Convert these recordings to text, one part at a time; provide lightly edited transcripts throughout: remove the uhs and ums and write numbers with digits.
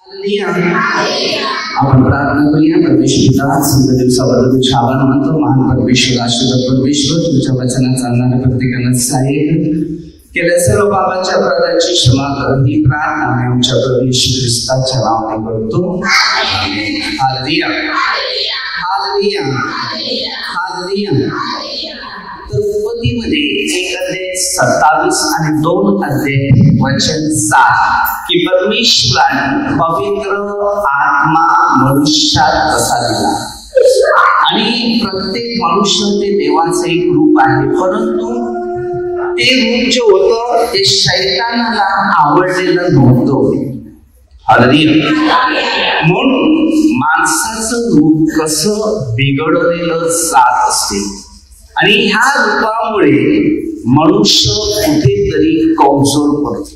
आपण प्रार्थना करूया. परमेश्वर सुंदर दिवसाबद्दल तुझे आभार मानतो. महान परमेश्वर, आशीर्वाद परमेश्वर, तुझ्या वचनात चालणाऱ्या प्रत्येकाला सहाय्य केल्या सर्व पापांच्या अपराधाची क्षमा कर. ही प्रार्थना आम्ही आमच्या प्रभू येशू ख्रिस्ताच्या नावाने करतो. Hallelujah, hallelujah, hallelujah. तर उत्पत्तीमध्ये 1 अध्याय 27 आणि 2 अध्याय वचन 7 की परमेश्वराने पवित्र आत्मा मनुष्यात कसा दिला. आणि प्रत्येक मनुष्य ते देवाचं एक रूप आहे, परंतु ते रूप जे होतं ते शैतानाला आवडलेलं नव्हतं. म्हणून माणसाचं रूप कसं बिघडवलेलं जात असते आणि ह्या रूपामुळे मनुष्य कुठेतरी कमजोर पडतो.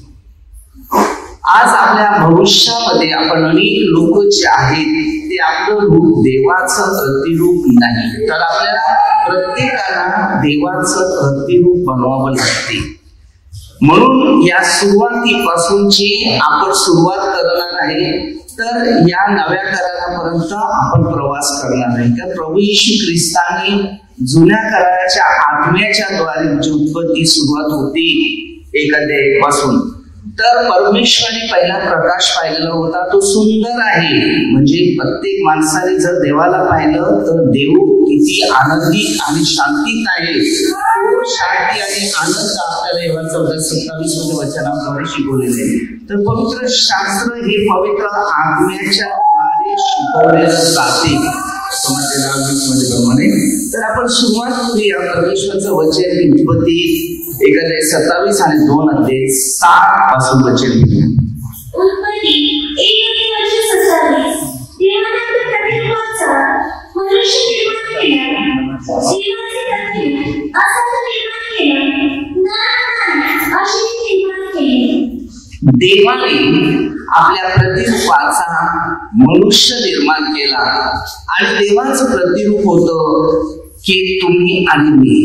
आज आपल्या भविष्यामध्ये आपण अनेक लोक जे आहेत ते आपलं रूप देवाचं प्रतिरूप नाही, तर आपल्याला प्रत्येकाला देवाचं प्रतिरूप बनवावं लागते. म्हणून या सुरुवातीपासूनची आपण सुरुवात करणार आहे. तर या नव्या करारापर्यंत आपण प्रवास करणार आहे. तर प्रभू येशू ख्रिस्ताने जुन्या कराराच्या आत्म्याच्या द्वारे जी उत्पत्ती सुरुवात होती 1 अध्यायापासून, तर परमेश्वराने पहिला प्रकाश पाहिलेला होता. तो सुंदर आहे. म्हणजे प्रत्येक माणसाने जर देवाला पाहिलं तर देव किती आनंदी आणि शांतीत आहे. तो शांती आणि आनंद आपल्याला एव्हा 14:27 मध्ये वचनाद्वारे शिकवलेले आहे. तर पवित्र शास्त्र हे पवित्र आत्म्याच्या द्वारे शिकवलेलं जाते. तर आपण सुरुवात करूया. परमेश्वरचं वचन उत्पत्ती 1 अध्याय 27 आणि 2 अध्याय 7 पासून वचन घेऊया. उत्पत्ती 1 अध्याय 27. देवाने प्रतिरूपाचा मनुष्य निर्माण केला. जीवाचे प्रतिरूप असा तो निर्माण केला. नर अशी निर्माण केली. देवाने आपल्या प्रतिरूपाचा मनुष्य निर्माण केला आणि देवाचं प्रतिरूप होतं की तुम्ही आणि मी.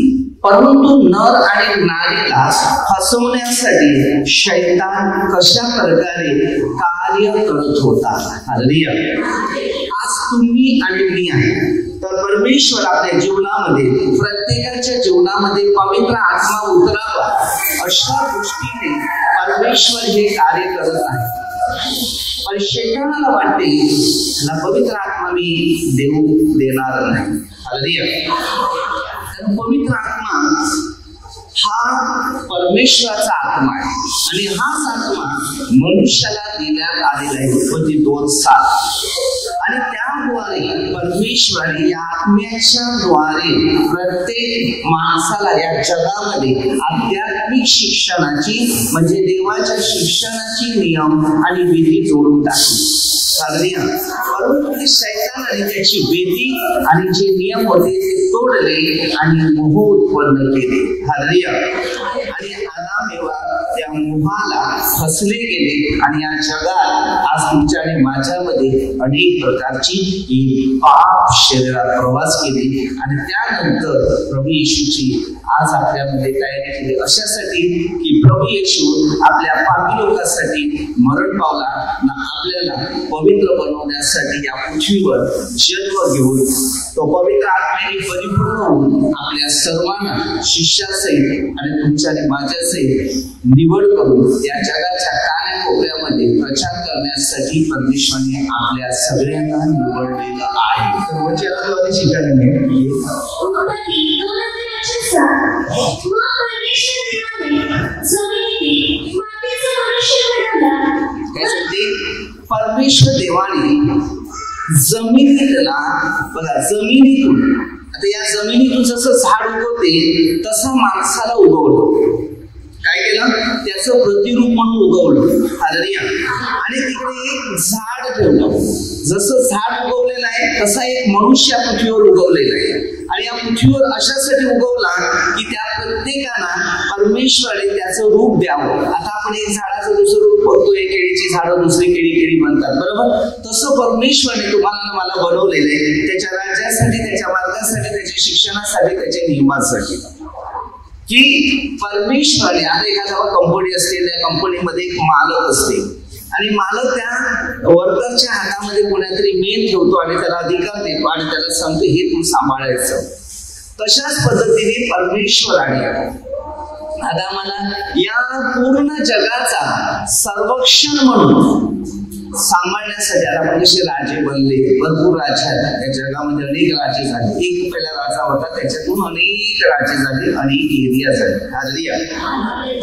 परंतु नर आणि नारीला फसवण्यासाठी शैतान कशा प्रकारे कार्य करत होता. हालेलुया. आज तुम्ही आणि मी आहे. तर परमेश्वर आपल्या जीवनामध्ये, प्रत्येकाच्या जीवनामध्ये पवित्र आत्मा उतरावा अशा दृष्टीने परमेश्वर हे कार्य करत आहे. पण शैतानाला वाटते ह्याला पवित्र आत्मा मी देऊ देणार नाही. हालेलुया. पवित्र आत्मा हा परमेश्वराचा आत्मा आहे आणि हाच आत्मा मनुष्याला देण्यात आलेला आहे. उत्पत्ती 2:7. आणि त्याद्वारे परमेश्वराने या आत्म्याच्या द्वारे प्रत्येक माणसाला या जगामध्ये आध्यात्मिक शिक्षणाची म्हणजे देवाच्या शिक्षणाची नियम आणि विधी जोडून टाकली. परंतु शैतानाने त्याची विधी आणि जे नियम होते ते तोडले आणि मोह उत्पन्न केले. हालेलुया. आणि आदाम एव्हा त्या मोहाला फसले गेले आणि या जगात आज तुमच्या आणि माझ्यामध्ये अनेक प्रकारची पाप शरीरात प्रवास केले आणि त्यानंतर प्रभू येशूची आज आपल्यामध्ये तयारी केली अशासाठी की प्रभू येशू आपल्या पापी लोकांसाठी मरण पावला ना आपल्याला पवित्र बनवण्यासाठी या पृथ्वीवर जन्म घेऊन तो पवित्र आत्म्याने परिपूर्ण होऊन आपल्या सर्वांना शिष्यासहित आणि तुमच्या आणि माझ्यासहित निवड करून या जगाच्या कानाकोपऱ्यामध्ये प्रचार करण्यासाठी परमेश्वराने आपल्या सगळ्यांना निवडलेलं आहे. तर वचनाद्वारे शिकायला मिळेल. परमेश्वर देवाने जमिनीला बघा, जमिनीतून आता या जमिनीतून जसं झाड उगवते तसं माणसाला उगवलं. काय केलं? त्याचं प्रतिरूप म्हणून उगवलं. हालेलुया. आणि तिकडे एक झाड ठेवलं. जसं झाड उगवलेलं आहे तसा एक मनुष्य पृथ्वीवर उगवलेला आहे. आणि या पृथ्वीवर अशासाठी उगवला की त्या प्रत्येकाला परमेश्वराने त्याचं रूप द्यावं. आता आपण एक झाडाचं दुसरं रूप बघतोय, केळीची झाडं दुसरी केळी बनतात, बरोबर? तसं परमेश्वराने तुम्हाला मला बनवलेलं आहे त्याच्या राज्यासाठी, त्याच्या मार्गासाठी, त्याच्या शिक्षणासाठी, त्याच्या नियमासाठी. की परमेश्वराने आता एखाद्या कंपनी असते, त्या कंपनीमध्ये एक मालक असते आणि मालक त्या वर्करच्या हातामध्ये कोणातरी मेन ठेवतो आणि त्याला अधिकार देतो आणि त्याला सांगतो हे तू सांभाळायचं. तशाच पद्धतीने परमेश्वराने आदामाला या पूर्ण जगाचा सर्वक्षण म्हणून सांभाळण्यासाठी आता कसे राजे बनले, भरपूर राजे आहेत त्या जगामध्ये, अनेक राजे झाले. एक पहिला राजा होता, त्याच्यातून अनेक राजे झाले, अनेक एरिया झाले. हालेलुया.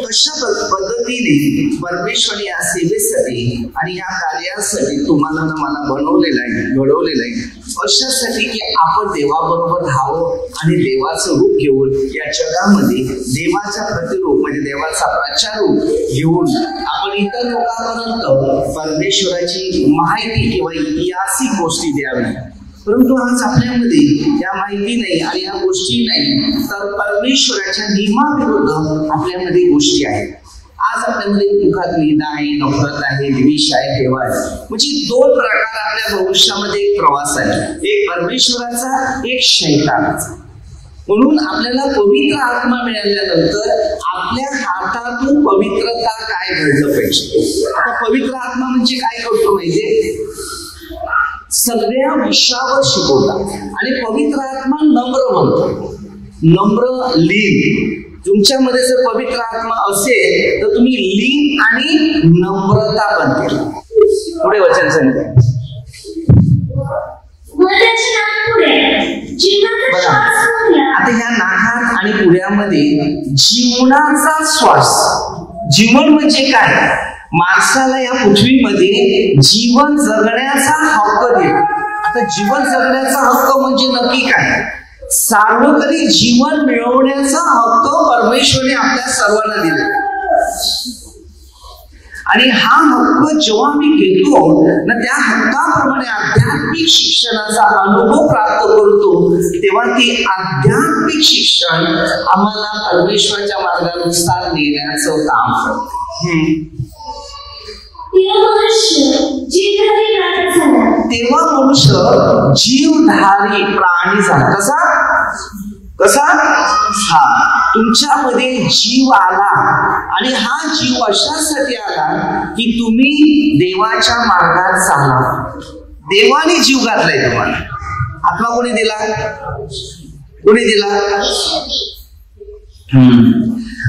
तशा पद्धतीने परमेश्वर या सेवेसाठी आणि या कार्यासाठी तुम्हाला मला बनवलेलं आहे, घडवलेलं आहे अशासाठी की आपण देवाबरोबर राहावं आणि देवाचं रूप घेऊन या जगामध्ये देवाचा प्रतिरूप म्हणजे देवाचा प्रचार घेऊन आपण इतर लोकांपर्यंत परमेश्वराची माहिती किंवा ऐतिहासिक गोष्टी द्यावी. परंतु आज आपल्यामध्ये या माहिती नाही आणि या गोष्टी नाही, तर परमेश्वराच्या नियमाविरुद्ध आपल्यामध्ये गोष्टी आहेत. आज आपल्यामध्ये दुःखात निंदा आहे, नफरत आहे, द्वेष आहे, ठेवा आहे. म्हणजे दोन प्रकार आपल्या भविष्यामध्ये एक प्रवास आहे, एक परमेश्वराचा, एक शैतानाचा. म्हणून आपल्याला पवित्र आत्मा मिळाल्यानंतर आपल्या हातातून पवित्रता काय घडलं पाहिजे. आता पवित्र आत्मा म्हणजे काय करतो माहितीये, सगळ्या विषयावर शिकवतात. आणि पवित्र आत्मा नम्र म्हणतो, नम्र लीन. तुमच्यामध्ये जर पवित्र आत्मा असेल तर तुम्ही लीन आणि नम्रता बनते. पुढे वचन सांगते बघा. आता ह्या नाकात आणि पुढ्यामध्ये जीवनाचा श्वास. जीवन म्हणजे काय, माणसाला या पृथ्वीमध्ये जीवन जगण्याचा हक्क दिला. आता जीवन जगण्याचा हक्क म्हणजे नक्की काय, सार्वत्रिक जीवन मिळवण्याचा हक्क परमेश्वराने आपल्या सर्वांना दिला. आणि हा हक्क जेव्हा मी घेतो ना, त्या हक्काप्रमाणे आध्यात्मिक शिक्षणाचा अनुभव प्राप्त करतो, तेव्हा ते आध्यात्मिक शिक्षण आम्हाला परमेश्वराच्या मार्गानुसार नेण्याचं काम करते. तेव्हा मनुष्य जीवधारी प्राणी झाला. कसा हा तुमच्यामध्ये जीव आला. आणि हा जीव अशासाठी आला की तुम्ही देवाच्या मार्गात चाला. देवाने जीव घातलाय तुम्हाला. आत्मा कोणी दिला, कोणी दिला.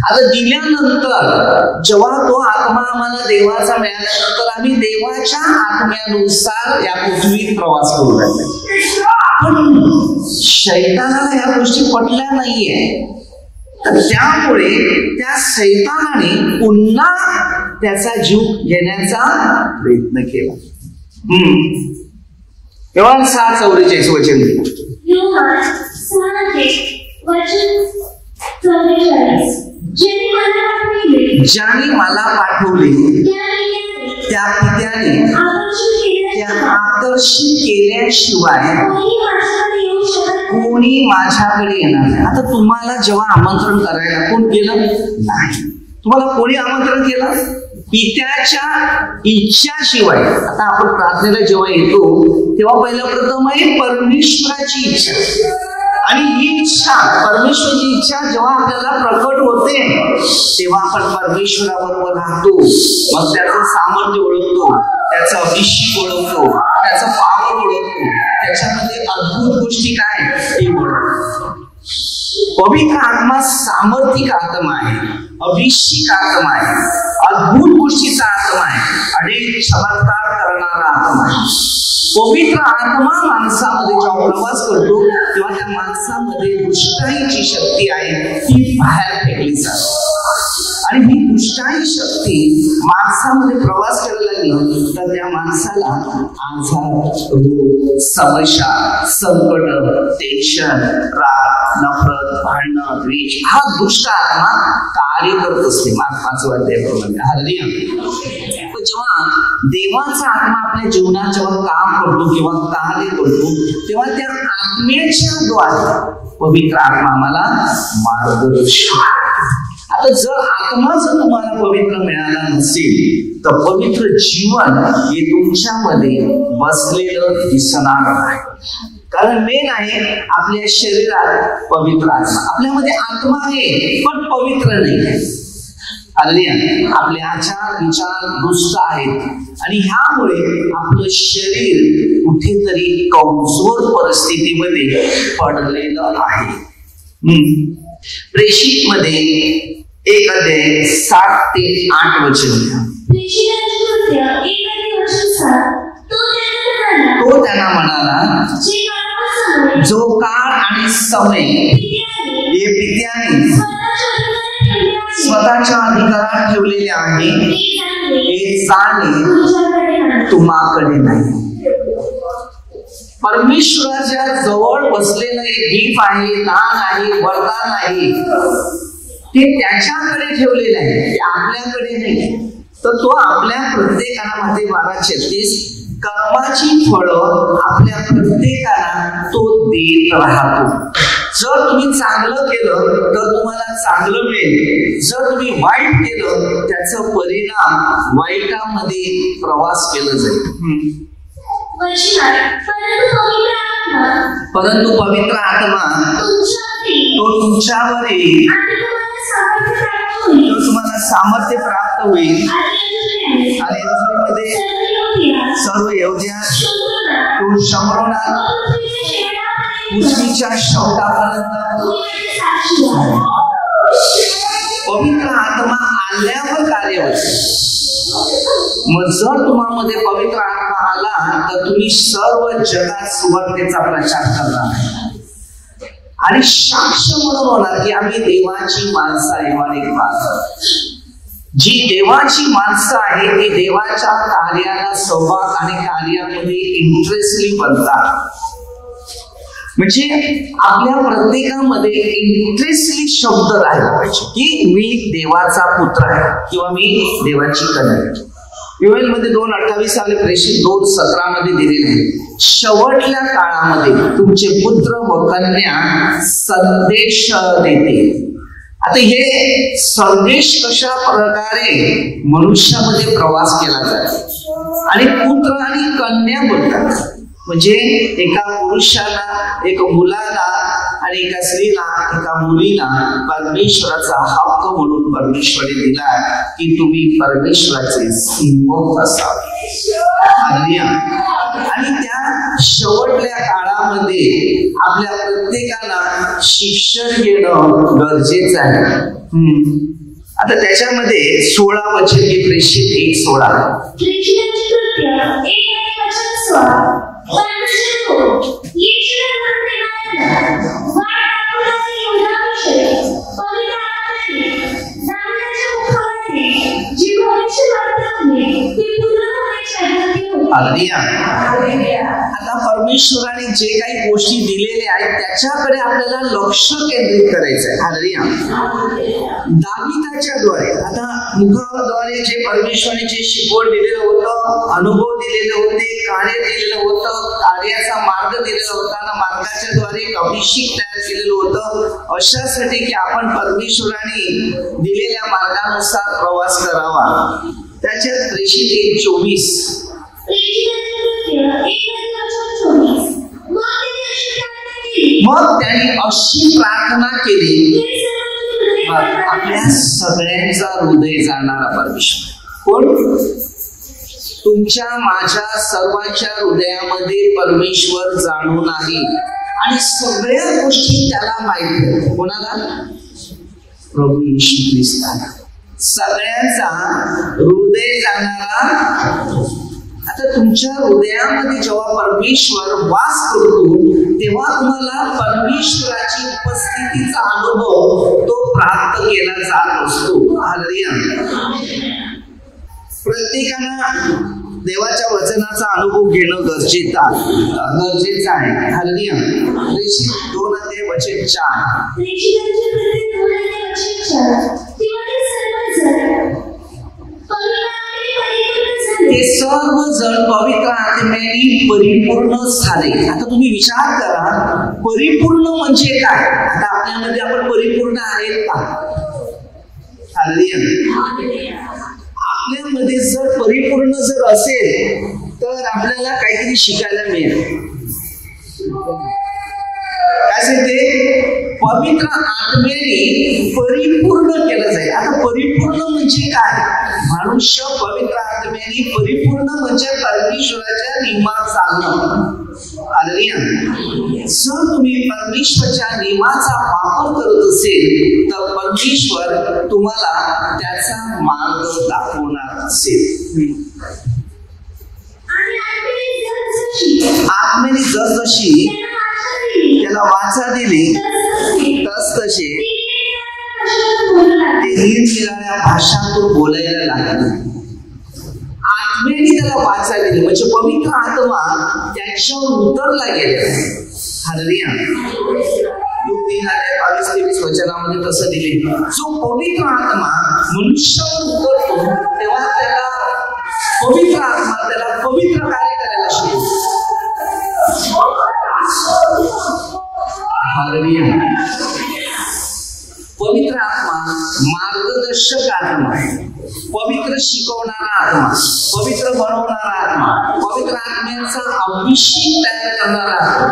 आता दिल्यानंतर जेव्हा तो आत्मा आम्हाला देवाचा मिळाल्यानंतर आम्ही देवाच्या आत्म्यानुसार या पृथ्वीत प्रवास करू लागलो. पण शैतानाला या गोष्टी पटल्या नाहीये, तर त्यामुळे त्या शैतानाने पुन्हा त्याचा जीव घेण्याचा प्रयत्न केला. योहान 6:44 वचन. ज्याने मला पाठवले त्या पित्याने त्या आकर्षित केल्याशिवाय कोणी माझ्याकडे येणार नाही. आता तुम्हाला जेव्हा आमंत्रण करायला कोण केलं नाही, तुम्हाला कोणी आमंत्रण केलं, पित्याच्या इच्छाशिवाय. आता आपण प्रार्थनेला जेव्हा येतो तेव्हा पहिलं प्रथम आहे परमेश्वराची इच्छा. आणि ही इच्छा, परमेश्वराची इच्छा जेव्हा आपल्याला प्रकट होते तेव्हा आपण परमेश्वराबरोबर राहतो. मग त्याचं सामर्थ्य ओळखतो, त्याचा अभिषेक ओळखतो, त्याचा पावर ओळखतो, त्याच्यामध्ये अद्भुत गोष्टी काय हे ओळखतो. पवित्र आत्मा सामर्थ्यिक आत्मा आहे, अभिषेक आत्मा आहे, अद्भुत गोष्टीचा आत्मा आहे, अनेक चमत्कार करणारा आत्मा आहे. पवित्र आत्मा माणसामध्ये जेव्हा प्रवास करतो तेव्हा त्या माणसामध्ये दुष्टाईची शक्ती आहे ती बाहेर फेकली जाते. आणि ही दुष्टाई शक्ती माणसामध्ये प्रवास करायला लागलं तर त्या माणसाला आजार, रोग, समस्या, संकट, टेन्शन, राग, नफरत, भांडण, द्वेष हा दुष्ट आत्मा कार्य करत असते. मार्क 5 अध्यायाप्रमाणे. जेव्हा देवाचा आत्मा आपल्या जीवनात जेव्हा काम करतो किंवा कार्य करतो तेव्हा त्या आत्म्याच्या द्वारे पवित्र आत्मा आम्हाला मार्गदर्शन. आता जर आत्मा जर तुम्हाला पवित्र मिळाला नसेल तर पवित्र जीवन हे तुमच्यामध्ये बसलेलं दिसणार नाही. कारण मेन आहे आपल्या शरीरात पवित्र आत्मा. आपल्यामध्ये आत्मा आहे पण पवित्र नाही आहे. आपले आचार विचार दुष्ट आहेत आणि ह्यामुळे आपलं शरीर कुठेतरी कमजोर परिस्थितीमध्ये पडलेलं आहे. प्रेषित मध्ये 1 अध्याय 7 ते 8 वचन. तो त्यांना म्हणाला, जो काळ आणि समय हे पित्याने स्वतःच्या अधिकारात ठेवलेले आहे हे जाणे तुम्हाकडे नाही. परमेश्वराच्या जवळ बसलेलं एक गिफ्ट आहे, दान आहे, वरदान आहे, ते त्याच्याकडे ठेवलेलं आहे, ते आपल्याकडे नाही. तर तो आपल्या प्रत्येकाला मध्ये 12:36 कर्माची फळं आपल्या प्रत्येकाला तो देत राहतो. जर तुम्ही चांगलं केलं तर तुम्हाला चांगलं मिळेल, जर तुम्ही वाईट केलं त्याचा परिणाम वाईटामध्ये प्रवास केला जाईल. परंतु पवित्र आत्मा तो तुमच्यावर येईल, तो तुम्हाला सामर्थ्य प्राप्त होईल आणि मध्ये सर्व योजना तू शंभरणार पृथ्वीच्या शेवटापर्यंत पवित्र आत्मा आल्यावर कार्य होते. मग जर तुम्हामध्ये पवित्र आत्मा आला तर तुम्ही सर्व जगात सुवार्तेचा प्रचार करणार आणि साक्ष म्हणून होणार की आम्ही देवाची माणसं आहे. अनेक माणसं जी देवाची माणसं आहे ती देवाच्या कार्याला सहभाग आणि कार्यामध्ये इंटरेस्टली बनतात. म्हणजे आपल्या प्रत्येकामध्ये इंटरेस्टली शब्द राहिला पाहिजे की मी देवाचा पुत्र आहे किंवा मी देवाची कन्या आहे. योएल मध्ये 2:28 साली प्रेषित 2:17 मध्ये दिलेले आहे, शेवटल्या काळामध्ये तुमचे पुत्र व कन्या संदेश देते. आता हे संदेश कशा प्रकारे मनुष्यामध्ये प्रवास केला जातो आणि पुत्र आणि कन्या बोलतात. म्हणजे एका पुरुषाला, एका मुलाला आणि एका स्त्रीला, एका मुलीला परमेश्वराचा हक्क म्हणून परमेश्वराने दिला की तुम्ही परमेश्वराचे सेवक असावे. आणि त्या शेवटल्या काळामध्ये आपल्या प्रत्येकाला शिक्षण घेणं गरजेचं आहे. आता त्याच्यामध्ये 16 वचन की प्रेषित 1:16 आता परमेश्वराने जे काही गोष्टी दिलेल्या आहेत त्याच्याकडे आपल्याला लक्ष केंद्रित करायचं आहे. दाविदाच्या द्वारे आता मुखाद्वारे जे परमेश्वराने जे शिकवण दिलेलं होतं, अनुभव दिलेले होते, कार्य दिलेलं होतं, कार्याचा मार्ग दिलेला होता आणि मार्गाच्या द्वारे एक अभिषेक तयार केलेलं होतं अशासाठी की आपण परमेश्वराने दिलेल्या मार्गानुसार प्रवास करावा. त्याच्यात प्रेषित 1:24 मग त्यांनी अशी प्रार्थना केली, आपल्या सगळ्यांचा हृदय जाणारा परमेश्वर कोण? तुमच्या माझ्या सर्वांच्या हृदयामध्ये परमेश्वर जाणून आहे आणि सगळ्या गोष्टी त्याला माहिती. कोणाला? प्रभू येशू ख्रिस्ताला. सगळ्यांचा हृदय जाणारा. आता तुमच्या हृदयामध्ये जेव्हा परमेश्वर वास करतो तेव्हा तुम्हाला परमेश्वराची उपस्थितीचा अनुभव तो प्राप्त केला जात असतो. प्रत्येकानं देवाच्या वचनाचा अनुभव घेणं गरजेचं आहे. हालेलुया. 2:4 ते सर्व जण पवित्र आत्म्याने परिपूर्ण झाले. आता तुम्ही विचार करा, परिपूर्ण म्हणजे काय? आता आपल्यामध्ये आपण परिपूर्ण आहेत का? आपल्यामध्ये जर परिपूर्ण जर असेल तर आपल्याला काहीतरी शिकायला मिळेल. काय सांगते? पवित्र आत्म्याने परिपूर्ण केलं जाईल. आता परिपूर्ण म्हणजे काय? मनुष्य पवित्र आत्म्याने परिपूर्ण म्हणजे परमेश्वराच्या नियमात चालणं. जर तुम्ही परमेश्वराच्या नियमाचा वापर करत असेल तर परमेश्वर तुम्हाला त्याचा मार्ग दाखवणार असेल. आत्म्याने जसजशी त्याला वाचा दिली तसतसे ते निरनिराळ्या भाषांतून बोलायला लागले. आत्म्याने त्याला वाचा दिली म्हणजे पवित्र आत्मा त्याच्यावर उतरला गेला. हालेलुया. 3:22-23 वचनामध्ये तसं दिले. जो पवित्र आत्मा मनुष्यावर उतरतो तेव्हा त्याला पवित्र आत्मा त्याला पवित्र कार्य करायला शिकवतो. हालेलुया. पवित्र आत्मा मार्गदर्शक आत्मा, पवित्र शिकवणारा आत्मा, पवित्र बनवणारा आत्मा, पवित्र आत्म्याचा अभिषेक तयार करणारा आत्मा.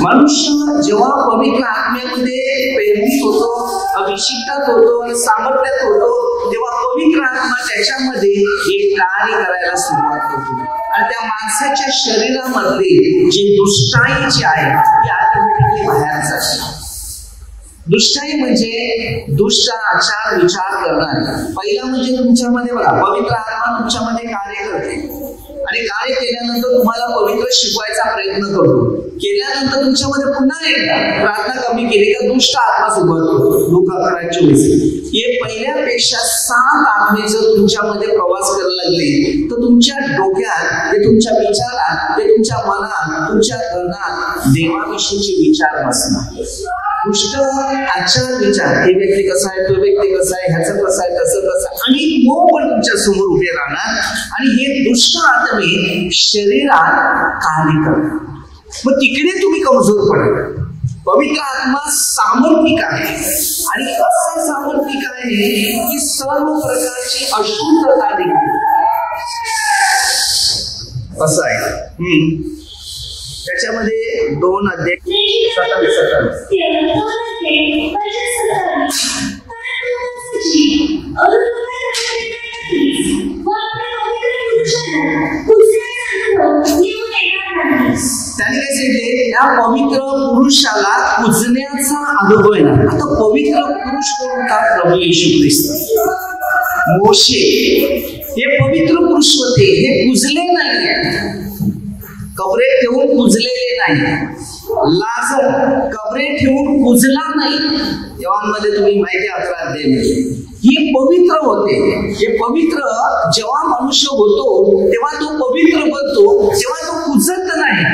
मनुष्य जेव्हा पवित्र आत्म्यामध्ये प्रेरित होतो, अभिषेकात होतो, सामर्थ्यात होतो तेव्हा पवित्र आत्मा त्याच्यामध्ये एक कार्य करायला सुरुवात होतो आणि त्या माणसाच्या शरीरामध्ये जे दुष्टाई जे आहे ती ऑटोमॅटिकली बाहेर जाते. दुष्टाई म्हणजे दुष्ट आचार विचार करणार. पहिला म्हणजे तुमच्यामध्ये बघा पवित्र आत्मा तुमच्यामध्ये कार्य करते आणि कार्य केल्यानंतर तुम्हाला पवित्र शिकवायचा प्रयत्न करतो. केल्यानंतर तुमच्यामध्ये पुन्हा एकदा प्रार्थना कमी केली का दुष्ट आत्मा सुरुवात लूका 11:24. हे पहिल्यापेक्षा 7 आत्मे जर तुमच्यामध्ये प्रवास करायला लागले तर तुमच्या डोक्यात ते तुमच्या विचारात ते तुमच्या मनात तुमच्या करण्यात देवाविषयीचे विचार नसणार. दुष्ट आचार विचार, हे व्यक्ती कसा आहे, तो व्यक्ती कसा आहे, ह्याचं कसं आहे, तसं कसं, आणि मग पण तुमच्या समोर उभे राहणार आणि हे दुष्ट आत्मे शरीरात कार्य करतात. मग तिकडे तुम्ही कमजोर पडा. पवित्र आत्मा सामर्थ्यिक आहे आणि असा सामर्थ्यिक आहे की सर्व प्रकारची अशुद्धता देखील असं आहे. त्याच्यामध्ये 2 अध्याय 27. त्याने काय सांगितले? त्या पवित्र पुरुषाला पूजण्याचा अनुभव येणार. आता पवित्र पुरुष कोण होता? प्रभू येशू ख्रिस्त. मोशे हे पवित्र पुरुष होते, हे पूजले नाही, कबरे ठेवून पूजलेले नाही. लाजर कबरे ठेवून पूजला नाही. यहोवामध्ये तुम्ही माहिती 11 अध्याय. हे पवित्र होते. हे पवित्र जेव्हा मनुष्य होतो तेव्हा तो पवित्र बनतो, तेव्हा तो पूजत नाही.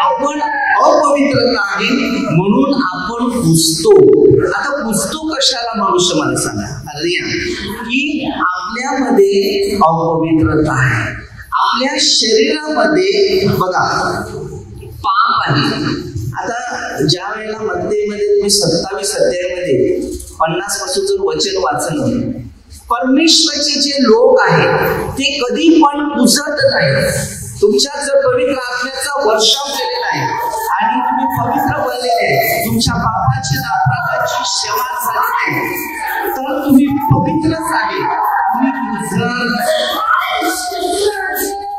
आपण अपवित्रता आहे म्हणून आपण पूजतो. आता पूजतो कशाला मनुष्य मला सांगा. की आपल्यामध्ये अपवित्रता आहे, आपल्या शरीरामध्ये बघा पाप आहे. आता ज्या वेळेला मध्ये तुम्ही 27 अध्यायामध्ये 50 पासून जर वचन वाचलं, परमेश्वरचे जे लोक आहेत ते कधी पण पूजत नाही. तुमच्यात जर पवित्र आत्म्याचा वर्षाव केलेला आहे आणि तुम्ही पवित्र बनलेले आहे, तुमच्या पापाची अपराधाची क्षमा झाली आहे तर तुम्ही पवित्रच आहे.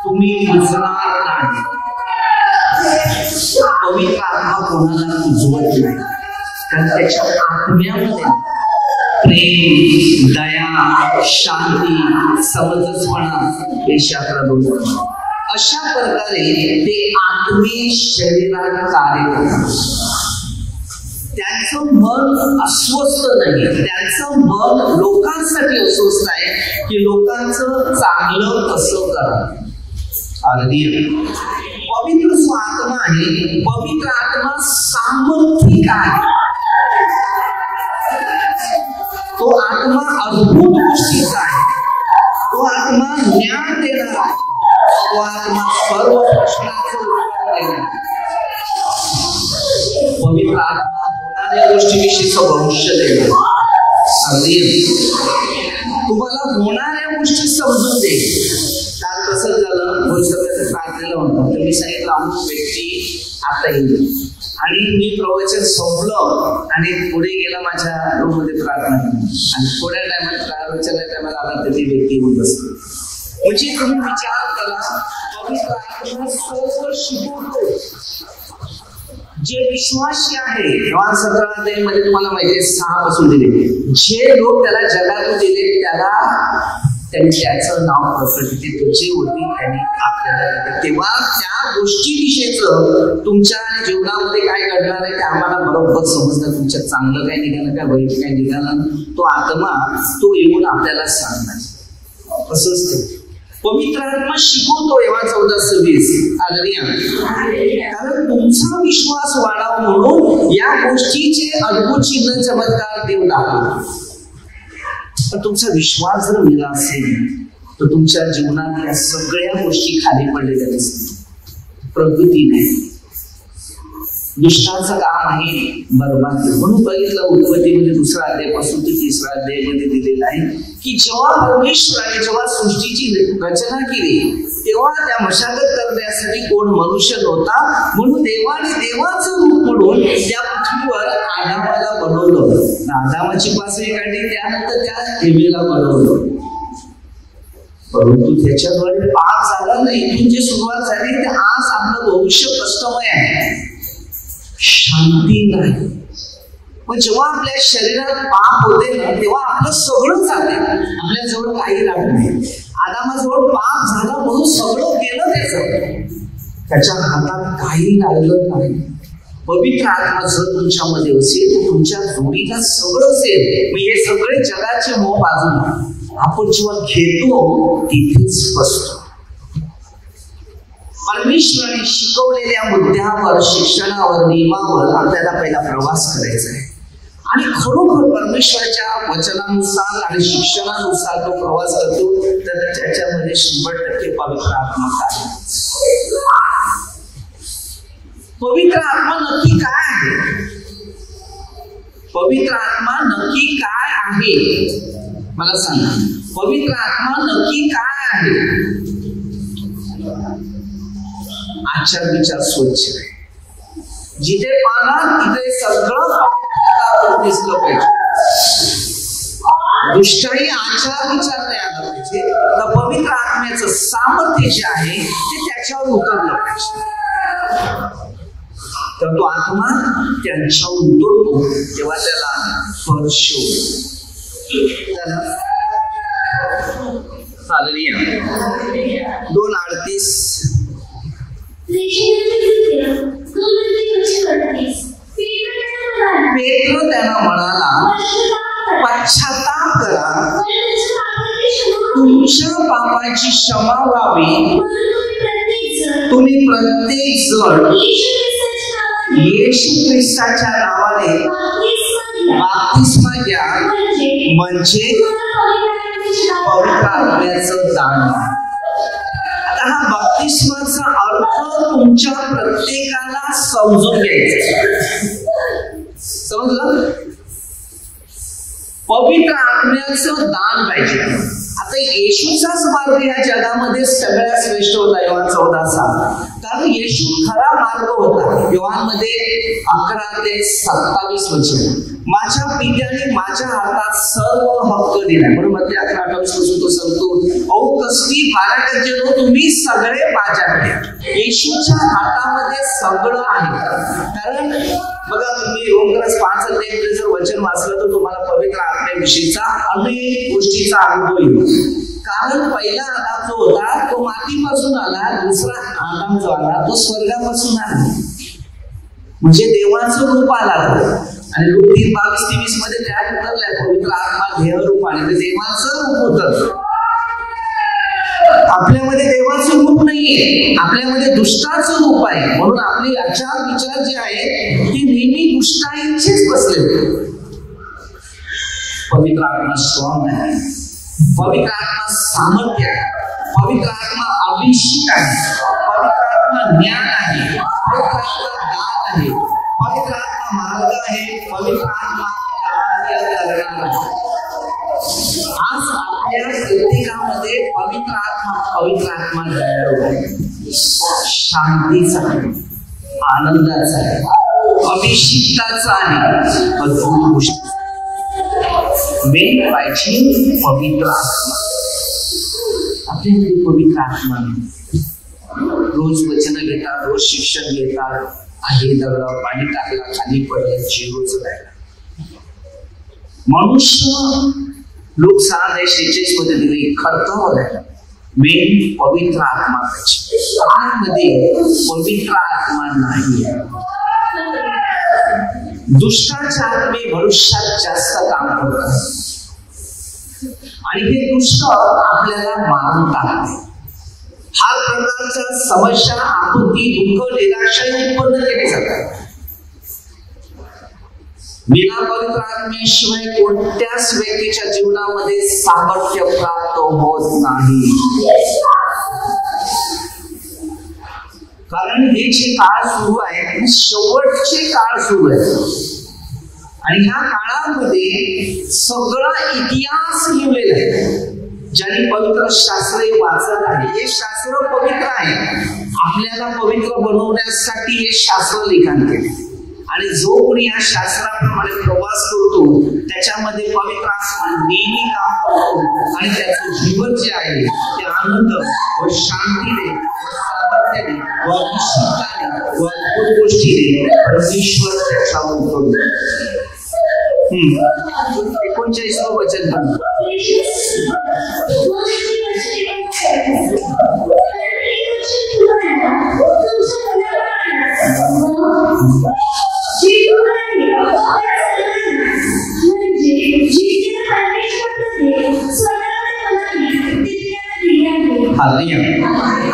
तुम्ही पूजणार नाही. पवित्र आत्मा कोणाला पूजवत नाही कारण त्याच्या आत्म्यामध्ये प्रेम, दया, शांती, समंजसपणा, ईर्ष्या, अशा प्रकारे ते आत्मे शरीरात कार्य करतात. त्यांचं मन अस्वस्थ नाही, त्यांचं मन लोकांसाठी अस्वस्थ आहे की लोकांचं चांगलं कसं करा. पवित्र जो आत्मा आहे, पवित्र आत्मा सामर्थ्यिक आहे. तो आत्मा अद्भुत गोष्टीचा आहे. तो आत्मा ज्ञान देणारा आहे. तो आत्मा सर्व प्रश्नांचं उत्तर देणार. पवित्र आत्मा होणाऱ्या गोष्टीविषयीचं भविष्य देणार. तुम्हाला होणाऱ्या गोष्टी समजून दे. काल कसं झालं, प्रार्थनेला म्हणतो तर मी सांगितलं अमुक व्यक्ती आता येईल आणि मी प्रवचन संपलं आणि पुढे गेला माझ्या रूम मध्ये प्रार्थना आणि थोड्या टायमात प्रवचनाच्या टायमाला आला तर ती व्यक्ती येऊन बसली. म्हणजे तुम्ही विचार करा, पवित्र आत्मा सर्व शिकवतो. जे विश्वासी आहे, योहान 17 मध्ये तुम्हाला माहिती आहे 6 पासून दिले, जे लोक त्याला जगातून दिले त्याला त्यांनी त्याचं नाव प्रकट केले, जे होती त्यांनी आपल्याला. तेव्हा त्या गोष्टीविषयीच तुमच्या जीवनामध्ये काय घडणार आहे ते आम्हाला बरोबर समजतं. तुमच्या चांगलं काय निघालं, काय वाईट काय निघालं, तो आत्मा तो येऊन आपल्याला सांगणार. असंच पवित्र आत्मा शिकवतो. योहान 14:26. कारण तुमचा विश्वास वाढावा म्हणून या गोष्टीचे अद्भुत चिन्ह चमत्कार देव दाखवतो. पण तुमचा विश्वास जर मिळाला असेल तर तुमच्या जीवनात या सगळ्या गोष्टी खाली पडलेल्या दिसतील. प्रगती नाही, दुष्टाचं काम आहे बरबाद. म्हणून बघितलं उत्पत्तीमध्ये 2 अध्यायापासून ते 3 अध्यायामध्ये दिलेलं आहे की जेव्हा परमेश्वराने जेव्हा सृष्टीची रचना केली तेव्हा त्या मशागत करण्यासाठी कोण मनुष्य नव्हता, म्हणून देवाने देवाचं रूप म्हणून त्या पृथ्वीवर आदामाला बनवलं. आदामाची पासवी काढली, त्यानंतर त्या हेवेला बनवलं. परंतु त्याच्याद्वारे पाप झाला नाही. इथून जी सुरुवात झाली ते आज आपलं भविष्य कष्टमय आहे, शांती नाही. पण जेव्हा आपल्या शरीरात पाप होते ना तेव्हा आपलं सगळं जाते, आपल्या जवळ काही राहत नाही. आदामाजवळ पाप झाला म्हणून सगळं गेलं त्याच्या हातात काही राहिलं नाही. पवित्र आत्मा जर तुमच्यामध्ये असेल तर तुमच्या जोडीला सगळं असेल. मी हे सगळे जगाचे मोह बाजूला आपण जेव्हा घेतो तिथेच बसतो. परमेश्वराने शिकवलेल्या मुद्द्यावर, शिक्षणावर, नियमावर आपल्याला पहिला प्रवास करायचा आहे. आणि खरोखर परमेश्वराच्या वचनानुसार आणि शिक्षणानुसार तो प्रवास करतो तर त्याच्यामध्ये 100% पवित्र आत्मा काय. पवित्र आत्मा नक्की काय आहे? पवित्र आत्मा नक्की काय आहे मला सांगा. पवित्र आत्मा नक्की काय आहे? आचार विचार स्वच्छ आहे. जिथे पाहणार तिथे सगळं दिसलं पाहिजे. दुष्टाई आचार विचार नाही आला पाहिजे. तर पवित्र आत्म्याचं सामर्थ्य जे आहे ते त्याच्यावर उतरलं पाहिजे. तर तो आत्मा त्यांच्यावर उतरतो तेव्हा त्याला स्पर्श होतो. 2:38 पेत्र त्यांना म्हणाला, पश्चाताप करा, तुमच्या पापाची क्षमा व्हावी. तुम्ही प्रत्येक जण येशू ख्रिस्ताच्या नावाने बाप्तिस्मा घ्या, म्हणजे पवित्र आत्म्याचं दान. आता हा बाप्तिस्माचा अर्थ तुमच्या प्रत्येकाला समजून घ्यायचा. समजलं? पवित्र आत्म्याचं दान पाहिजे. आता येशूचाच मार्ग या जगामध्ये सगळ्यात श्रेष्ठ होता. योहान 14:7. कारण येशू खरा मार्ग होता. योहानमध्ये 11 ते 27 वचन, माझ्या पित्याने माझ्या हातात सर्व हक्क दिलाय. म्हणून मध्ये 11-28 पासून तो सांगतो, अहो कसली बाराकत जनो तुम्ही सगळे माझ्याकडे. येशूच्या हातामध्ये सगळं आहे. कारण बघा तुम्ही रोमक्रस 5 अध्यायामध्ये जर वचन वाचलं तर तुम्हाला पवित्र आत्म्याविषयीचा अनेक गोष्टीचा अनुभव येईल. कारण पहिला आदाम जो होता तो मातीपासून आला, दुसरा आदाम जो आला तो स्वर्गापासून आला. म्हणजे देवाचं रूप आला. आणि लूक 3:22-23 मध्ये त्या उतरल्या पवित्र आत्मा देह रूपाने देवाचं रूप उतरलं. आपल्यामध्ये देवाचं रूप नाहीये, आपल्यामध्ये दुष्टाचं रूप आहे. म्हणून आपले आचार विचार जे आहे ते नेहमी दुष्टाईचेच बसले. पवित्र आत्मा स्ट्रॉंग आहे, पवित्र आत्मा सामर्थ्य आहे, पवित्र आत्मा अभिषेक आहे, पवित्र आत्मा ज्ञान आहे, पवित्र आत्मा दान आहे, पवित्र आत्मा मार्ग आहे, पवित्र आत्मा कार्य करणार आहे. आज आपल्या प्रत्येकामध्ये पवित्र आत्मा तयार होत आहे. शांतीचा आहे, आनंदाचा आहे, अभिषिक्ताचा आहे, अद्भुत गोष्ट. मेन पाहिजे पवित्र आत्मा. आपल्याकडे पवित्र आत्मा रोज वचन घेतात, रोज शिक्षण घेतात, आहे दगडावर पाणी टाकला, खाली पडलं, जीवच राहिला. मनुष्य लोक 6:46 मध्ये दिले खर्चावर आहे. मेन पवित्र आत्मा पाहिजे. आपल्यामध्ये पवित्र आत्मा नाही आहे. दुष्टाचे आत्मे भविष्यात जास्त काम करतात आणि हे दुष्ट आपल्याला मारून टाकते. हा प्रकारच्या समस्या, आपत्ती, दुःख, निराशा उत्पन्न केली जातात. बिना पवित्र आत्म्याशिवाय कोणत्याच व्यक्तीच्या जीवनामध्ये सामर्थ्य प्राप्त होत नाही. कारण हे जे काळ सुरू आहे शेवटचे काळ सुरू आहे आणि ह्या काळामध्ये सगळा इतिहास लिहिलेला आहे. ज्यांनी पवित्र शास्त्र वाचत आहे, हे शास्त्र पवित्र आहे. आपल्याला पवित्र बनवण्यासाठी हे शास्त्र लिखाण केले आणि जो कोणी या शास्त्राप्रमाणे प्रवास करतो त्याच्यामध्ये पवित्र आत्मा नेहमी काम करतो आणि त्याचं जीवन जे आहे ते आनंद व शांतीने, सामर्थ्याने व विश्वासाने व अद्भुत गोष्टीने परमेश्वर त्याच्यावर उतरतो. 39 वचन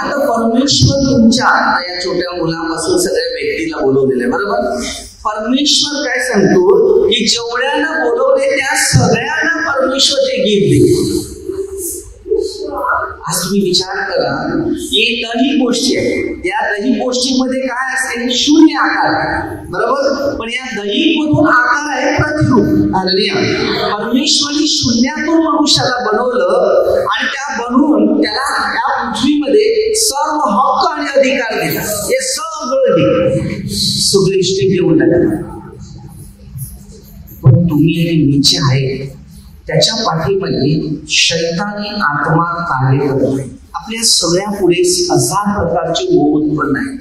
आता परमेश्वर तुमच्या या छोट्या मुलापासून सगळ्या व्यक्तीला बोलवलेलं आहे, बरोबर. परमेश्वर काय सांगतो की जेवढ्यांना बोलवले त्या सगळ्यांना परमेश्वर ते गिफ्ट देईल. आज तुम्ही विचार करा, ही दही गोष्टी आहे, या दही गोष्टीमध्ये काय असते, शून्य आकार, बरोबर. पण या दहीमधून आकार आहे प्रतिरूप. परमेश्वरने शून्यातून मनुष्याला बनवलं आणि त्या बनवून त्याला या पृथ्वीमध्ये सर्व हक्क आणि अधिकार दिला. हे सगळे इष्टे घेऊन टाकले. पण तुम्ही हे नीचे आहे त्याच्या पाठीमध्ये शैतानी आत्मा कार्य करत आहे. आपल्या सगळ्या पुढे 1000 प्रकारचे मोह उत्पन्न आहे.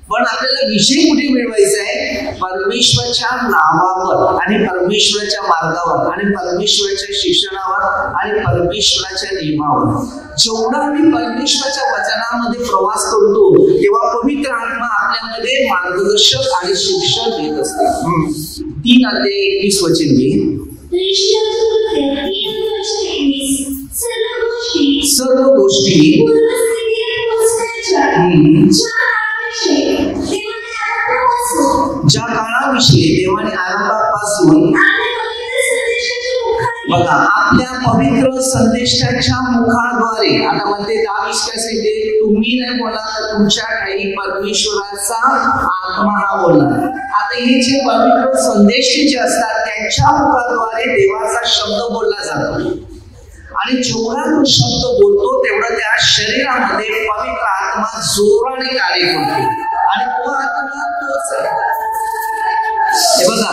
पण आपल्याला विजय कुठे मिळवायचा आहे, परमेश्वराच्या नावावर आणि परमेश्वराच्या मार्गावर आणि परमेश्वराच्या शिक्षणावर आणि परमेश्वराच्या नियमावर. जेवढा आम्ही परमेश्वराच्या वचनामध्ये प्रवास करतो तेव्हा पवित्र आत्मा आपल्यामध्ये मार्गदर्शक आणि शिक्षण देत असते. 3:21 वचन घे. सर्व गोष्टी ज्या काळाविषयी देवाने आरंभापासून बघा आपल्या पवित्र संदेशाच्या मुखाद्वारे, आता म्हणते 22 काय सांगते, तुम्ही नाही बोला तर तुमच्या काही परमेश्वराचा आत्मा हा बोलला. आता हे जे पवित्र संदेश जे असतात त्यांच्या मुखाद्वारे देवाचा शब्द बोलला जातो आणि जेवढा तो शब्द बोलतो तेवढा त्या शरीरामध्ये पवित्र आत्मा जोराने कार्य करतो आणि तो आत्मा तोच आहे. हे बघा,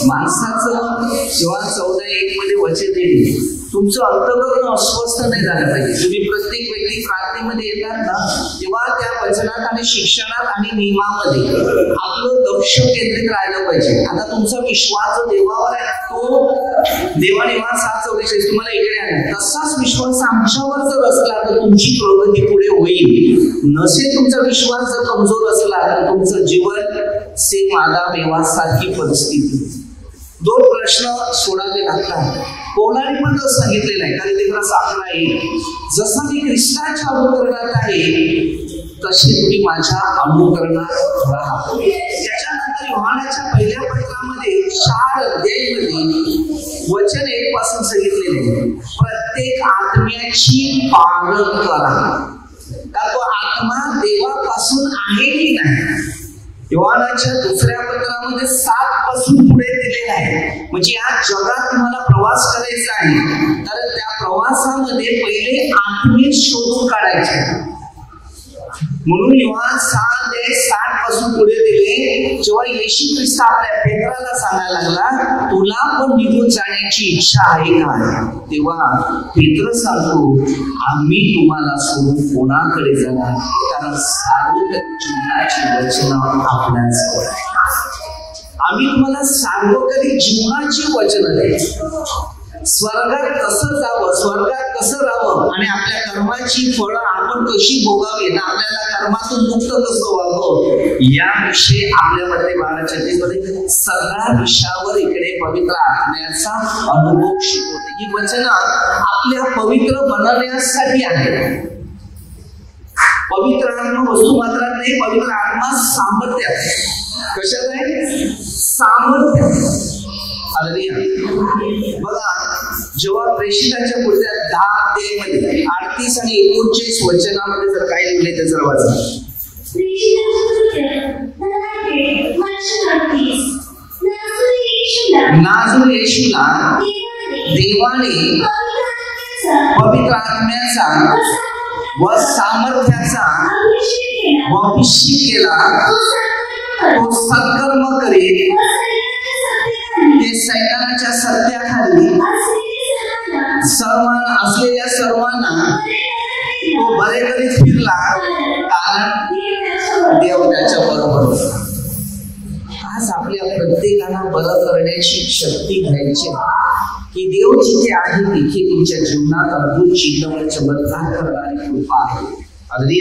माणसाचं जेव्हा 14:1 मध्ये वचन दिले, तुमचं अंतःकरण अस्वस्थ नाही झालं पाहिजे. तुम्ही प्रत्येक व्यक्ती प्रार्थनेमध्ये येतात ना तेव्हा त्या वचनात आणि शिक्षणात आणि नियमामध्ये आपलं लक्ष केंद्रित राहिलं पाहिजे. आता तुमचा विश्वास जो देवावर आहे तो देवाने 7:44 तुम्हाला इकडे आहे, तसाच विश्वास आमच्यावर जर असला तर तुमची प्रगती पुढे होईल. नसेल तुमचा विश्वास जर कमजोर असला तर तुमचं जीवन सेम आदाम एवासारखी परिस्थिती. 2 प्रश्न सोडावे लागतात. पौलाने पण तसं सांगितलेलं आहे, कारण ते आपला येईल, जसं मी ख्रिस्ताच्या अनुकरणात आहे तसे तुम्ही माझ्या अनुकरणात राहा. त्याच्यानंतर योहानाच्या पहिल्या पत्रामध्ये 4 अध्यायामध्ये वचन 1 पासून सांगितलेले, प्रत्येक आत्म्याची पालक करा. का तो आत्मा देवापासून आहे की नाही. योहानाच्या दुसऱ्या पत्रामध्ये 7 पासून पुढे दिलेला आहे. म्हणजे या जगात तुम्हाला प्रवास करायचा आहे तर त्या प्रवासामध्ये पहिले आत्मे शोधून काढायचे. म्हणून योहान 6:60 पासून पुढे दिले, जेव्हा येशू ख्रिस्त आपल्या पेत्राला सांगायला लागला तुला पण निघून जाण्याची इच्छा आहे का, तेव्हा पेत्र सांगतो आम्ही तुम्हाला सोडून कोणाकडे जाणार, कारण सार्वत्रिक जीवनाची वचनं आपल्याजवळ आहे. आम्ही तुम्हाला सार्वत्रिक जीवनाची वचनं द्यायची. स्वर्गात कसं जावं, स्वर्गात कसं राहावं आणि आपल्या कर्माची फळं आपण कशी भोगावी ना, आपल्याला कर्मातून मुक्त कसं व्हावं याविषयी आपल्यामध्ये 12:36 सगळ्या विषयावर इकडे पवित्र आत्म्याचा अनुभव शिकवते. ही वचनं आपल्या पवित्र बनवण्यासाठी आहे. पवित्र आत्मा वस्तुमात्रात नाही, पवित्र आत्मा सामर्थ्यात. कशात आहे? सामर्थ्यात. बघा, जेव्हा प्रेषितांच्या पुढच्या 10 मध्ये 38 आणि 39 वचनामध्ये जर काय लिहिले ते जर वाचा. नाजूर येशूला देवाने पवित्र आत्म्याचा व सामर्थ्याचा अभिषेक केला, तो सत्कर्म करीत ते सैतानाच्या सत्याखाली असलेल्या सर्वांना तो बरे करीत फिरला, कारण देव त्याच्या बरोबर. आज आपल्या प्रत्येकाला बरं करण्याची शक्ती घ्यायची की देव जिथे आहे तिथे तुमच्या जीवनात अद्भुत चिन्ह चमत्कार करणारी कृपा आहे. अगदी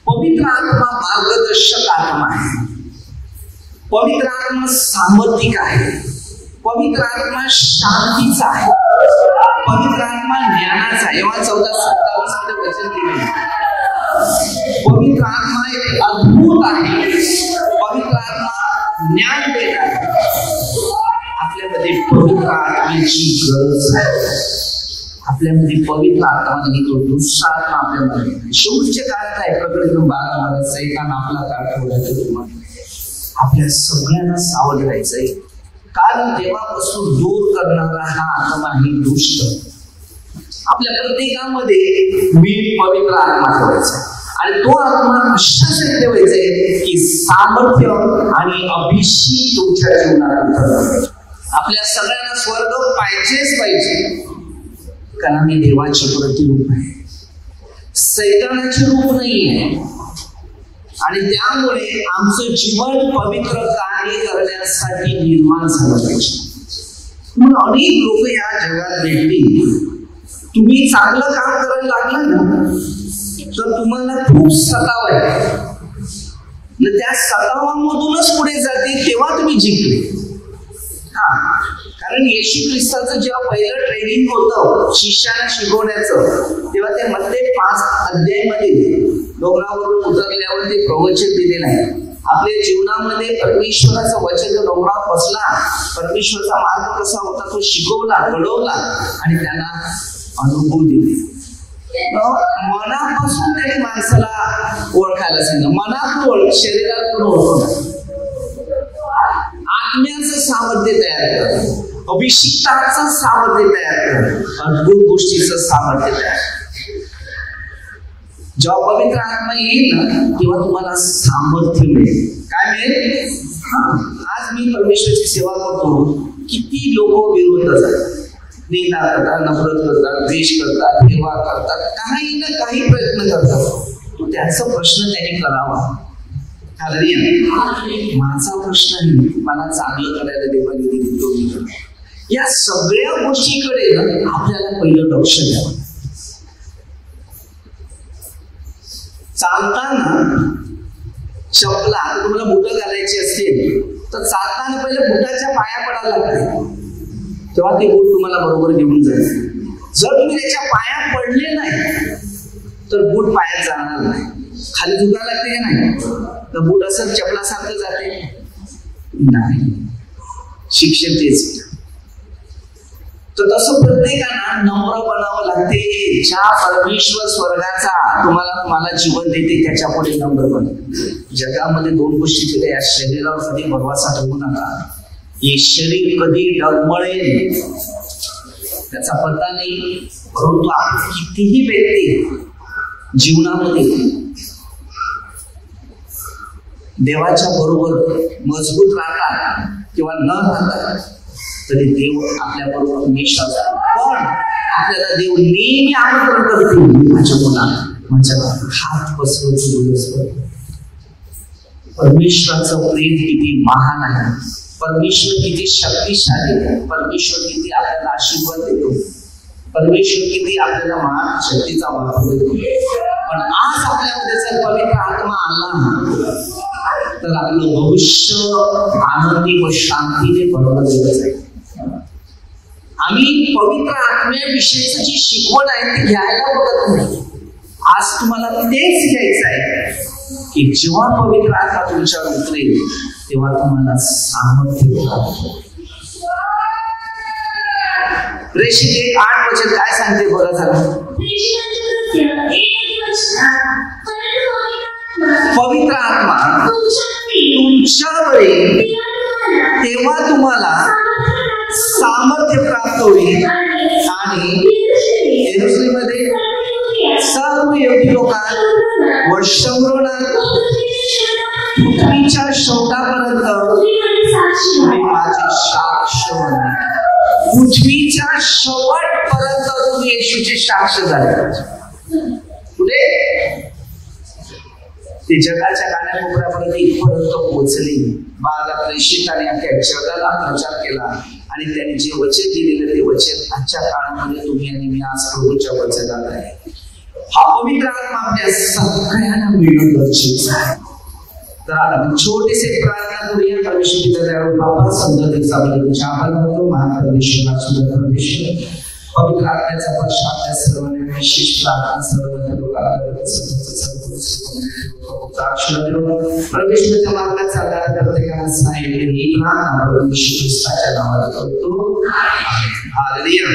पवित्र आत्मा मार्गदर्शक आत्मा आहे. पवित्र आत्मा सामर्थ्यिक आहे. पवित्र आत्मा शांतीचा आहे. पवित्र आत्मा ज्ञानाचा आहे. योहान 14:27 मध्ये वचन दिले, पवित्र आत्मा एक अद्भुत आहे. पवित्र आत्मा ज्ञान देत आहे. आपल्यामध्ये पवित्र आत्म्याची गरज आहे. आपल्यामध्ये पवित्र आत्मा नाही, तो दुसरा आत्मा आपल्यामध्ये. शेवटच्या काळात आहे प्रकरण 12 सैतान आपला काळ ठेवला. आपल्या सगळ्यांना सावध राहायचंय, कारण देवापासून दूर करणारा हा आत्मा ही दुष्ट. आपल्या प्रत्येकामध्ये मी पवित्र आत्मा ठेवायचा आणि तो आत्मा अशासाठी ठेवायचा आहे की सामर्थ्य आणि अभिषेक तुमच्या जीवनात. आपल्या सगळ्यांना स्वर्ग पाहिजेच पाहिजे, कारण मी देवाचे प्रतिरूप आहे, सैतानाचे रूप नाही आहे. आणि त्यामुळे आमचं जीवन पवित्र कार्य करण्यासाठी निर्माण झालं पाहिजे. म्हणून अनेक लोक या जगात भेटतील. तुम्ही चांगलं काम करायला लागलं ना तर तुम्हाला खूप सताव आहे, त्या सतावामधूनच पुढे जाते, तेव्हा तुम्ही जिंकले. कारण येशू ख्रिस्ताचं जेव्हा पहिलं ट्रेनिंग होतं शिष्याला शिकवण्याचं, तेव्हा ते मध्ये 5 अध्यायामध्ये डोंगरावरून उतरल्यावर ते प्रवचन दिलेलं आहे. आपल्या जीवनामध्ये परमेश्वराचं वचन डोंगरावर बसला, परमेश्वराचा मार्ग कसा होता तो शिकवला, घडवला आणि त्यांना अनुभव दिले. मनापासून त्याने माणसाला ओळखायला सांगितलं. मनातून ओळख, शरीरातून ओळख. आत्म्याचं सामर्थ्य तयार कर, अभिषिक्ताचं सामर्थ्य तयार कर, अद्भुत गोष्टीचं सामर्थ्य तयार कर. जेव्हा पवित्र आत्मा येईल ना तेव्हा तुम्हाला सामर्थ्य मिळेल. काय मिळेल? आज मी परमेश्वराची सेवा करतो, किती लोक विरोध जातात, निंदा करतात, नफरत करतात, द्वेष करतात, सेवा करतात, काही ना काही प्रयत्न करतात. तो त्याचा प्रश्न त्यांनी करावा. माझा प्रश्न नाही, मला चांगलं करायला देवाने दिलं. या सगळ्या गोष्टीकडे आपल्याला पहिलं लक्ष द्यावं. चालताना चपला तुम्हाला बुटं घालायची असतील तर चालताना पहिले बुटाच्या पाया पडायला लागते, तेव्हा ते बूट तुम्हाला बरोबर घेऊन जाईल. जर तुम्ही त्याच्या पायात पडले नाही तर बूट पायात जाणार नाही. खाली झुका लागते का नाही, तर बूट असं चपलासारखं जाते नाही. शिक्षण तेच. तर तसं प्रत्येकाला नम्र बनावं लागते. ज्या परमेश्वर स्वर्गाचा तुम्हाला जीवन देते त्याच्या पुढे नम्र बना. जगामध्ये 2 गोष्टी केल्या, या शरीरावर कधी भरवसा ठेवू नका. हे शरीर कधी डगमळेल त्याचा पत्ता नाही, परंतु आपण कितीही व्यक्ती जीवनामध्ये देवाच्या बरोबर मजबूत राहतात किंवा न राहतात तरी देव आपल्या बरोबर हमेशा असतो. पण आपल्याला देव नेहमी आमंत्रण करतो, माझ्या मुलांना माझ्या हात पसरवून. परमेश्वराचं प्रेम किती महान आहे, परमेश्वर किती शक्तिशाली आहे, परमेश्वर किती आपल्याला आशीर्वाद देतो, परमेश्वर किती आपल्याला महान शक्तीचा वापर देतो. पण आज आपल्यामध्ये जर पवित्र आत्मा आला तर आपलं भविष्य आनंदी व शांतीने भरलं जाईल. आम्ही पवित्र आत्म्याविषयीची जी शिकवण आहे ती घ्यायला बघत नाही. आज तुम्हाला तेच घ्यायचं आहे की जेव्हा पवित्र आत्मा तुमच्यावर उतरेल तेव्हा तुम्हाला सामर्थ्य मिळेल. प्रेषित 1:8 काय सांगते बघा जरा. पवित्र आत्मा तुमच्यावर येईल तेव्हा तुम्हाला सामर्थ्य प्राप्त होईल आणि यरूशलेममध्ये सर्व यहूदी लोकांना व शंभरोनात पृथ्वीच्या शेवटापर्यंत तुम्ही माझे साक्ष बनले. पृथ्वीच्या शेवटपर्यंत तुम्ही येशूचे साक्ष झाले. कुठे ते जगाच्या कानाकोपऱ्यापर्यंत इथपर्यंत पोहोचले. बाळाला प्रेषिताने अख्ख्या जगाला प्रचार केला आणि त्यांनी जे वचन दिलेलं ते वचन आजच्या काळामध्ये तुम्ही आणि मी आज प्रभूच्या वचनात आहे. हा पवित्र आत्मा आपल्या सगळ्यांना मिळणं गरजेचं आहे. तर आता छोटेसे प्रार्थना करूया. परमेश्वर पिता दयाळू बाबा, सुंदर दिवसाबद्दल तुझे आभार मानतो. महापरमेश्वर सुंदर परमेश्वर, पवित्र आत्म्याचा वर्ष आपल्या सर्वांना विशेष प्रार्थना सर्व लोकांना परमेश्वराच्या मार्गात चालणाऱ्या प्रत्येकाला सांगितले ही प्रार्थना परमेश्वर ख्रिस्ताच्या नावात करतो. हालेलुया.